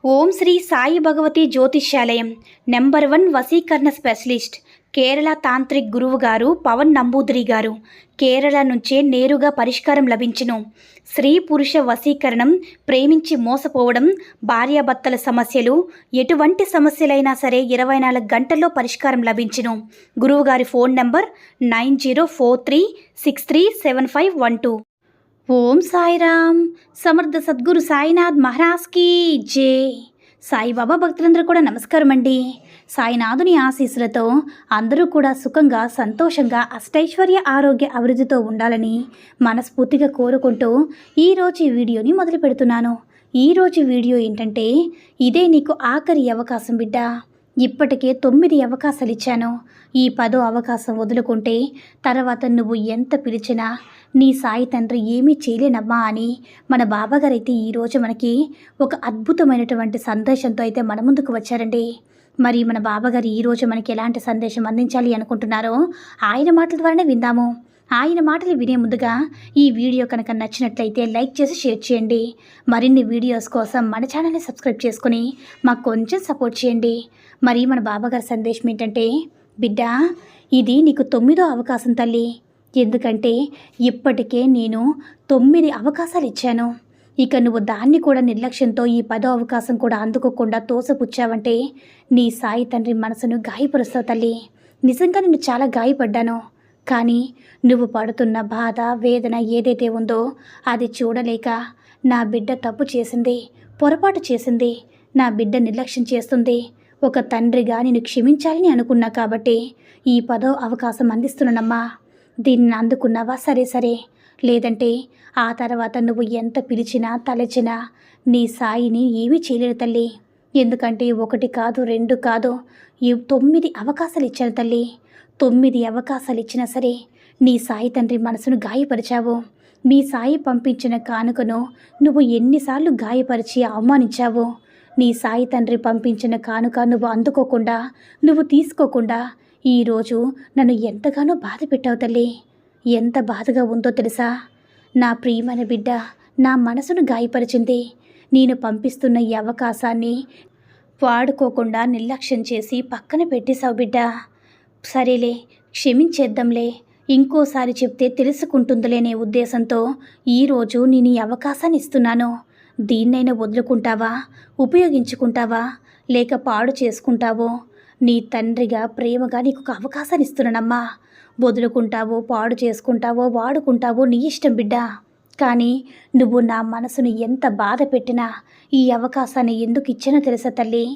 ఓం శ్రీ సాయి భగవతి జ్యోతిష్యాలయం నెంబర్ 1 వశీకరణ specialist Kerala tantric గురువు గారు పవన్ నంబూదిరి గారు. కేరళ నుంచే నేరుగా పరిష్కారం లభించును. స్త్రీ పురుష వశీకరణం, ప్రేమించి మోసపోవడం, భార్యాభర్తల సమస్యలు, ఎటువంటి సమస్యలైనా సరే 24 గంటల్లో పరిష్కారం లభించును. గురువుగారి ఫోన్ నంబర్ 9043637512. ఓం సాయిరామ్. సమర్థ సద్గురు సాయినాథ్ మహారాజ్కి జై. సాయిబాబా భక్తులందరూ కూడా నమస్కారం అండి. సాయినాథుని ఆశీస్సులతో అందరూ కూడా సుఖంగా, సంతోషంగా, అష్టైశ్వర్య, ఆరోగ్య అభివృద్ధితో ఉండాలని మనస్ఫూర్తిగా కోరుకుంటూ ఈరోజు ఈ వీడియోని మొదలు పెడుతున్నాను. ఈరోజు వీడియో ఏంటంటే, ఇదే నీకు ఆఖరి అవకాశం బిడ్డ. ఇప్పటికే 9 అవకాశాలు ఇచ్చాను. ఈ 10వ అవకాశం వదులుకుంటే తర్వాత నువ్వు ఎంత పిలిచినా నీ సాయి తండ్రి ఏమీ చేయలేనమ్మా అని మన బాబాగారు అయితే ఈరోజు మనకి ఒక అద్భుతమైనటువంటి సందేశంతో అయితే మన ముందుకు వచ్చారండి. మరి మన బాబాగారు ఈరోజు మనకి ఎలాంటి సందేశం అందించాలి అనుకుంటున్నారో ఆయన మాటల ద్వారానే విందాము. ఆయన మాటలు వినే ముందుగా ఈ వీడియో కనుక నచ్చినట్లయితే లైక్ చేసి షేర్ చేయండి. మరిన్ని వీడియోస్ కోసం మన ఛానల్ని సబ్స్క్రైబ్ చేసుకుని మాకు కొంచెం సపోర్ట్ చేయండి. మరి మన బాబాగారి సందేశం ఏంటంటే, బిడ్డ, ఇది నీకు 9వ అవకాశం తల్లి. ఎందుకంటే ఇప్పటికే నేను 9 అవకాశాలు ఇచ్చాను. ఇక నువ్వు దాన్ని కూడా నిర్లక్ష్యంతో ఈ 10వ అవకాశం కూడా అందుకోకుండా తోసపుచ్చావంటే నీ సాయి తండ్రి మనసును గాయపరుస్తావు తల్లి. నిజంగా నేను చాలా గాయపడ్డాను. కానీ నువ్వు పడుతున్న బాధ, వేదన ఏదైతే ఉందో అది చూడలేక నా బిడ్డ తప్పు చేసింది, పొరపాటు చేసింది, నా బిడ్డ నిర్లక్ష్యం చేస్తుంది, ఒక తండ్రిగా నేను క్షమించాలని అనుకున్నా కాబట్టి ఈ 10వ అవకాశం అందిస్తున్నానమ్మా. దీన్ని అందుకున్నావా? సరే సరే. లేదంటే ఆ తర్వాత నువ్వు ఎంత పిలిచినా తలచినా నీ సాయిని ఏమీ చేయలేడు తల్లి. ఎందుకంటే 1 కాదు, 2 కాదు, 9 అవకాశాలు ఇచ్చాను తల్లి. 9 అవకాశాలు ఇచ్చినా సరే నీ సాయి తండ్రి మనసును గాయపరిచావు. నీ సాయి పంపించిన కానుకను నువ్వు ఎన్నిసార్లు గాయపరిచి అవమానించావు. నీ సాయి తండ్రి పంపించిన కానుక నువ్వు అందుకోకుండా, నువ్వు తీసుకోకుండా ఈరోజు నన్ను ఎంతగానో బాధ పెట్టావు తల్లి. ఎంత బాధగా ఉందో తెలుసా? నా ప్రియమైన బిడ్డ నా మనసును గాయపరిచింది. నేను పంపిస్తున్న ఈ అవకాశాన్ని వాడుకోకుండా నిర్లక్ష్యం చేసి పక్కన పెట్టేశావు బిడ్డ. సరేలే, క్షమించేద్దాంలే, ఇంకోసారి చెప్తే తెలుసుకుంటుందిలేనే ఉద్దేశంతో ఈరోజు నేను ఈ అవకాశాన్ని ఇస్తున్నాను. దీన్నైనా వదులుకుంటావా, ఉపయోగించుకుంటావా, లేక పాడు చేసుకుంటావో? నీ తండ్రిగా ప్రేమగా నీకు ఒక అవకాశాన్ని ఇస్తున్నానమ్మా. వదులుకుంటావో, పాడు చేసుకుంటావో, వాడుకుంటావో నీ ఇష్టం బిడ్డ. కానీ నువ్వు నా మనసును ఎంత బాధ పెట్టినా ఈ అవకాశాన్ని ఎందుకు ఇచ్చానో తెలుసా తల్లి?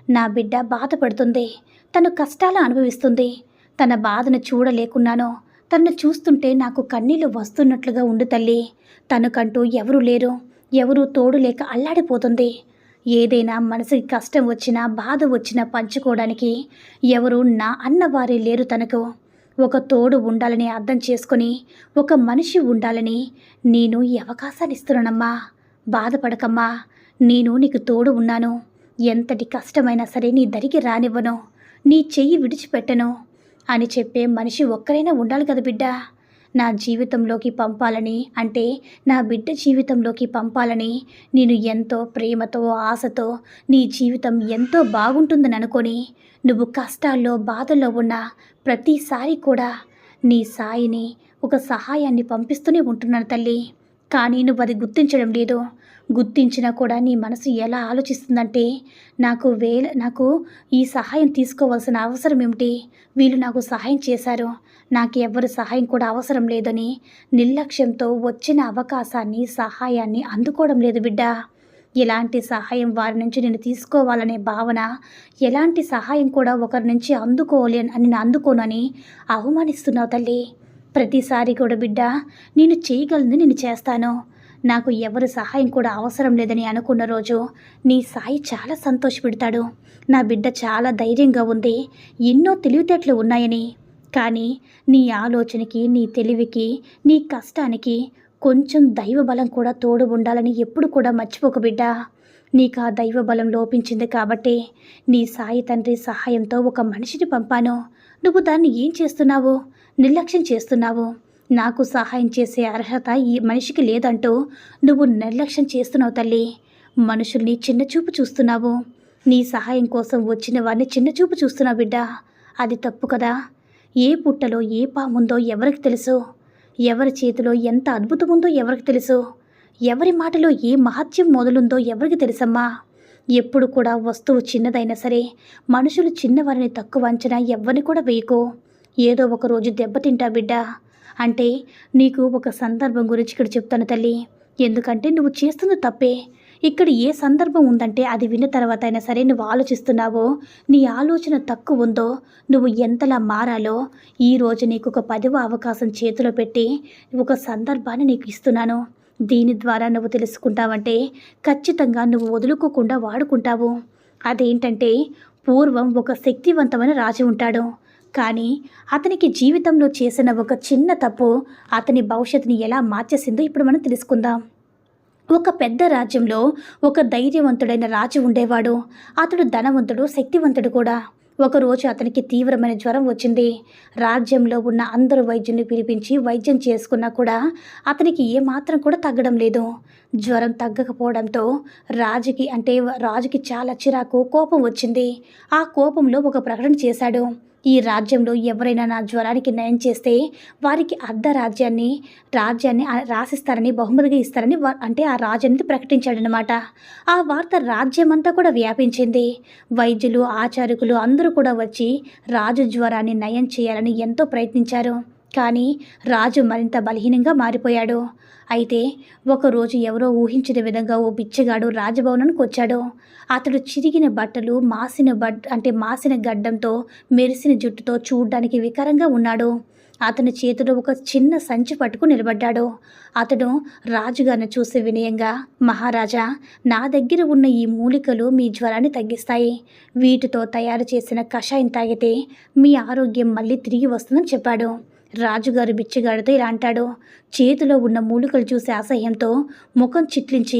నా బిడ్డ బాధపడుతుంది, తను కష్టాలు అనుభవిస్తుంది. తన బాధను చూడలేకున్నాను. తను చూస్తుంటే నాకు కన్నీళ్ళు వస్తున్నట్లుగా ఉండు తల్లి. తనకంటూ ఎవరూ లేరు, ఎవరూ తోడు లేక అల్లాడిపోతుంది. ఏదైనా మనసుకి కష్టం వచ్చినా, బాధ వచ్చినా పంచుకోవడానికి ఎవరు నా అన్నవారే లేరు తనకు. ఒక తోడు ఉండాలని అర్థం చేసుకొని, ఒక మనిషి ఉండాలని నేను ఈ అవకాశాన్ని ఇస్తున్నానమ్మా. బాధపడకమ్మా, నేను నీకు తోడు ఉన్నాను. ఎంతటి కష్టమైనా సరే నీ దరికి రానివ్వను, నీ చెయ్యి విడిచిపెట్టను అని చెప్పే మనిషి ఒక్కరైనా ఉండాలి కదా బిడ్డ. నా జీవితంలోకి పంపాలని, అంటే నా బిడ్డ జీవితంలోకి పంపాలని నేను ఎంతో ప్రేమతో, ఆశతో నీ జీవితం ఎంతో బాగుంటుందని అనుకొని నువ్వు కష్టాల్లో, బాధల్లో ఉన్న ప్రతిసారి కూడా నీ సాయిని ఒక సహాయాన్ని పంపిస్తూనే ఉంటున్నాను తల్లి. కానీ నువ్వు అది గుర్తించడం లేదు. గుర్తించినా కూడా నీ మనసు ఎలా ఆలోచిస్తుందంటే, నాకు ఈ సహాయం తీసుకోవాల్సిన అవసరం ఏమిటి? వీళ్ళు నాకు సహాయం చేశారు, నాకు ఎవరి సహాయం కూడా అవసరం లేదని నిర్లక్ష్యంతో వచ్చిన అవకాశాన్ని, సహాయాన్ని అందుకోవడం లేదు బిడ్డ. ఎలాంటి సహాయం వారి నుంచి నేను తీసుకోవాలనే భావన, ఎలాంటి సహాయం కూడా ఒకరి నుంచి అందుకోనని అవమానిస్తున్నావు తల్లి. ప్రతిసారి కూడా బిడ్డ, నేను చేయగలిగింది నేను చేస్తాను, నాకు ఎవరి సహాయం కూడా అవసరం లేదని అనుకున్న రోజు నీ సాయి చాలా సంతోషపెడతాడు. నా బిడ్డ చాలా ధైర్యంగా ఉంది, ఎన్నో తెలివితేటలు ఉన్నాయని. కానీ నీ ఆలోచనకి, నీ తెలివికి, నీ కష్టానికి కొంచెం దైవబలం కూడా తోడు ఉండాలని ఎప్పుడు కూడా మర్చిపోక బిడ్డ. నీకు ఆ దైవబలం లోపించింది కాబట్టి నీ సాయి తండ్రి సహాయంతో ఒక మనిషిని పంపాను. నువ్వు దాన్ని ఏం చేస్తున్నావు? నిర్లక్ష్యం చేస్తున్నావు. నాకు సహాయం చేసే అర్హత ఈ మనిషికి లేదంటూ నువ్వు నిర్లక్ష్యం చేస్తున్నావు తల్లి. మనుషుల్ని చిన్నచూపు చూస్తున్నావు. నీ సహాయం కోసం వచ్చిన వారిని చిన్నచూపు చూస్తున్నావు బిడ్డ. అది తప్పు కదా. ఏ పుట్టలో ఏ పాముందో ఎవరికి తెలుసు? ఎవరి చేతిలో ఎంత అద్భుతముందో ఎవరికి తెలుసు? ఎవరి మాటలో ఏ మహత్యం మొదలుందో ఎవరికి తెలుసమ్మా? ఎప్పుడు కూడా వస్తువు చిన్నదైనా సరే, మనుషులు చిన్నవారిని తక్కువ అంచనా ఎవ్వరిని కూడా వేయకు. ఏదో ఒక రోజు దెబ్బతింటా బిడ్డ. అంటే నీకు ఒక సందర్భం గురించి ఇక్కడ చెప్తాను తల్లి. ఎందుకంటే నువ్వు చేస్తున్న తప్పే. ఇక్కడ ఏ సందర్భం ఉందంటే అది విన్న తర్వాత అయినా సరే నువ్వు ఆలోచిస్తున్నావో, నీ ఆలోచన తక్కువ ఉందో, నువ్వు ఎంతలా మారాలో ఈరోజు నీకు ఒక 10వ అవకాశం చేతిలో పెట్టి ఒక సందర్భాన్ని నీకు ఇస్తున్నాను. దీని ద్వారా నువ్వు తెలుసుకుంటావంటే ఖచ్చితంగా నువ్వు వదులుకోకుండా వాడుకుంటావు. అదేంటంటే పూర్వం ఒక శక్తివంతమైన రాజు ఉంటాడు. కానీ అతనికి జీవితంలో చేసిన ఒక చిన్న తప్పు అతని భవిష్యత్తుని ఎలా మార్చేసిందో ఇప్పుడు మనం తెలుసుకుందాం. ఒక పెద్ద రాజ్యంలో ఒక ధైర్యవంతుడైన రాజు ఉండేవాడు. అతడు ధనవంతుడు, శక్తివంతుడు కూడా. ఒకరోజు అతనికి తీవ్రమైన జ్వరం వచ్చింది. రాజ్యంలో ఉన్న అందరు వైద్యుల్ని పిలిపించి వైద్యం చేసుకున్నా కూడా అతనికి ఏమాత్రం కూడా తగ్గడం లేదు. జ్వరం తగ్గకపోవడంతో రాజుకి చాలా చిరాకు, కోపం వచ్చింది. ఆ కోపంలో ఒక ప్రకటన చేశాడు. ఈ రాజ్యంలో ఎవరైనా నా జ్వరానికి నయం చేస్తే వారికి రాజ్యాన్ని రాసిస్తారని, బహుమతిగా ఇస్తారని ఆ రాజు అనేది ప్రకటించాడనమాట. ఆ వార్త రాజ్యమంతా కూడా వ్యాపించింది. వైద్యులు, ఆచార్యులు అందరూ కూడా వచ్చి రాజు జ్వరాన్ని నయం చేయాలని ఎంతో ప్రయత్నించారు. కానీ రాజు మరింత బలహీనంగా మారిపోయాడు. అయితే ఒకరోజు ఎవరో ఊహించిన విధంగా ఓ బిచ్చగాడు రాజభవనానికి వచ్చాడు. అతడు చిరిగిన బట్టలు, మాసిన గడ్డంతో, మెరిసిన జుట్టుతో చూడ్డానికి వికారంగా ఉన్నాడు. అతని చేతిలో ఒక చిన్న సంచి పట్టుకు నిలబడ్డాడు. అతడు రాజుగారిని చూసి వినయంగా, మహారాజా, నా దగ్గర ఉన్న ఈ మూలికలు మీ జ్వరాన్ని తగ్గిస్తాయి. వీటితో తయారు చేసిన కషాయం తాగితే మీ ఆరోగ్యం మళ్ళీ తిరిగి వస్తుందని చెప్పాడు. రాజుగారు బిచ్చగాడితో ఇలా అంటాడు. చేతిలో ఉన్న మూలికలు చూసి అసహ్యంతో ముఖం చిట్లించి,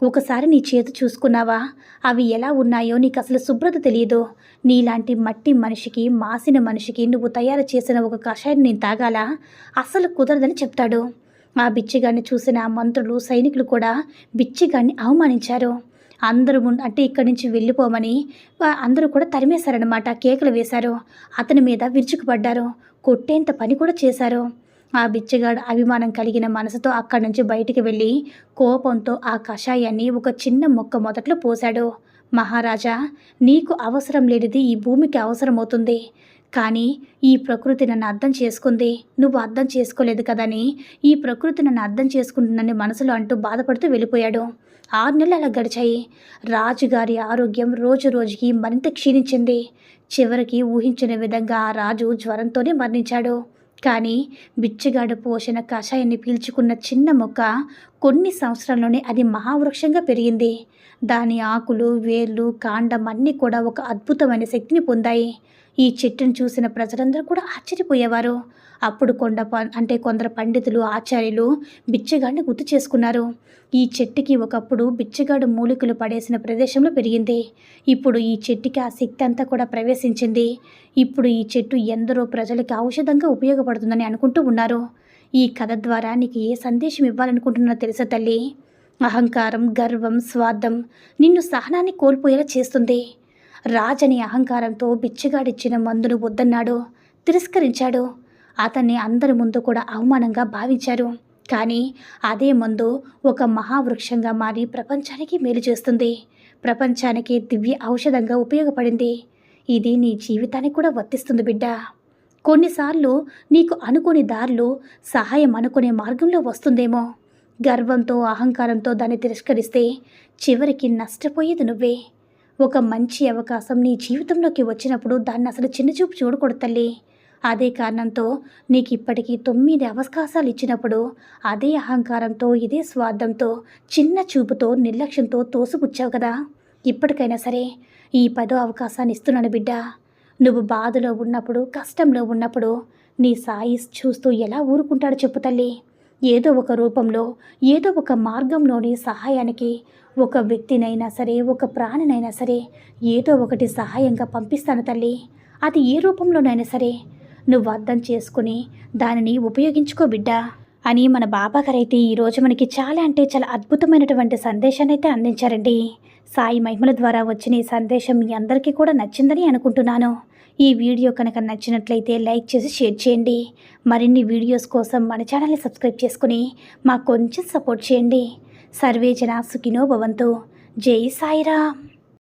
ఒకసారి నీ చేతి చూసుకున్నావా? అవి ఎలా ఉన్నాయో నీకు అసలు శుభ్రత తెలియదు. నీలాంటి మట్టి మనిషికి, మాసిన మనిషికి నువ్వు తయారు చేసిన ఒక కషాయం నేను తాగాలా? అస్సలు కుదరదని చెప్తాడు. ఆ బిచ్చగాడిని చూసిన మంత్రులు, సైనికులు కూడా బిచ్చగాడిని అవమానించారు. అందరూ ఇక్కడి నుంచి వెళ్ళిపోమని అందరూ కూడా తరిమేశారనమాట. కేకలు వేశారు. అతని మీద విరుచుకుపడ్డారు. కొట్టేంత పని కూడా చేశారు. ఆ బిచ్చగాడు అభిమానం కలిగిన మనసుతో అక్కడి నుంచి బయటికి వెళ్ళి కోపంతో ఆ కషాయాన్ని ఒక చిన్న మొక్క మొదట్లో పోశాడు. మహారాజా, నీకు అవసరం లేనిది ఈ భూమికి అవసరమవుతుంది. కానీ ఈ ప్రకృతి నన్ను అర్థం చేసుకుంది, నువ్వు అర్థం చేసుకోలేదు కదని ఈ ప్రకృతి నన్ను అర్థం చేసుకుంటుందని మనసులో అంటూ బాధపడుతూ వెళ్ళిపోయాడు. 6 నెలలు అలా గడిచాయి. రాజుగారి ఆరోగ్యం రోజు రోజుకి మరింత క్షీణించింది. చివరికి ఊహించిన విధంగా ఆ రాజు జ్వరంతోనే మరణించాడు. కానీ బిచ్చగాడు పోషణ కషాయాన్ని పీల్చుకున్న చిన్న మొక్క కొన్ని సంవత్సరాల్లోనే అది మహావృక్షంగా పెరిగింది. దాని ఆకులు, వేర్లు, కాండం అన్నీ కూడా ఒక అద్భుతమైన శక్తిని పొందాయి. ఈ చెట్టును చూసిన ప్రజలందరూ కూడా ఆశ్చర్యపోయేవారు. అప్పుడు కొందరు పండితులు, ఆచార్యులు బిచ్చగాడిని గుర్తు చేసుకున్నారు. ఈ చెట్టుకి ఒకప్పుడు బిచ్చగాడు మూలికలు పడేసిన ప్రదేశంలో పెరిగింది. ఇప్పుడు ఈ చెట్టుకి ఆ శక్తి అంతా కూడా ప్రవేశించింది. ఇప్పుడు ఈ చెట్టు ఎందరో ప్రజలకి ఔషధంగా ఉపయోగపడుతుందని అనుకుంటూ ఉన్నారు. ఈ కథ ద్వారా నీకు ఏ సందేశం ఇవ్వాలనుకుంటున్నా తెలుసా తల్లి? అహంకారం, గర్వం, స్వార్థం నిన్ను సహనాన్ని కోల్పోయేలా చేస్తుంది. రాజని అహంకారంతో బిచ్చగాడిచ్చిన మందును వద్దన్నాడు, తిరస్కరించాడు. అతన్ని అందరి ముందు కూడా అవమానంగా భావించారు. కానీ అదే మందు ఒక మహావృక్షంగా మారి ప్రపంచానికి మేలు చేస్తుంది. ప్రపంచానికి దివ్య ఔషధంగా ఉపయోగపడింది. ఇది నీ జీవితానికి కూడా వర్తిస్తుంది బిడ్డ. కొన్నిసార్లు నీకు అనుకోని దారులు సహాయం అనుకునే మార్గంలో వస్తుందేమో. గర్వంతో, అహంకారంతో దాన్ని తిరస్కరిస్తే చివరికి నష్టపోయేది నువ్వే. ఒక మంచి అవకాశం నీ జీవితంలోకి వచ్చినప్పుడు దాన్ని అసలు చిన్నచూపు చూడకూడదు తల్లి. అదే కారణంతో నీకు ఇప్పటికీ 9 అవకాశాలు ఇచ్చినప్పుడు అదే అహంకారంతో, ఇదే స్వార్థంతో, చిన్న చూపుతో, నిర్లక్ష్యంతో తోసిపుచ్చావు కదా. ఇప్పటికైనా సరే ఈ 10వ అవకాశాన్ని ఇస్తున్నాను బిడ్డ. నువ్వు బాధలో ఉన్నప్పుడు, కష్టంలో ఉన్నప్పుడు నీ సాయి చూస్తూ ఎలా ఊరుకుంటాడో చెప్పు తల్లి. ఏదో ఒక రూపంలో, ఏదో ఒక మార్గంలోని సహాయానికి ఒక వ్యక్తినైనా సరే, ఒక ప్రాణినైనా సరే ఏదో ఒకటి సహాయంగా పంపిస్తాను తల్లి. అది ఏ రూపంలోనైనా సరే నువ్వు అర్థం చేసుకుని దానిని ఉపయోగించుకో బిడ్డ. అని మన బాబాగారైతే ఈరోజు మనకి చాలా అంటే చాలా అద్భుతమైనటువంటి సందేశాన్ని అయితే అందించారండి. సాయి మహిమల ద్వారా వచ్చిన ఈ సందేశం మీ అందరికీ కూడా నచ్చిందని అనుకుంటున్నాను. ఈ వీడియో కనుక నచ్చినట్లయితే లైక్ చేసి షేర్ చేయండి. మరిన్ని వీడియోస్ కోసం మన ఛానల్ని సబ్స్క్రైబ్ చేసుకుని మాకు కొంచెం సపోర్ట్ చేయండి. సర్వే జనా సుఖినో భవంతు. జై సాయిరామ్.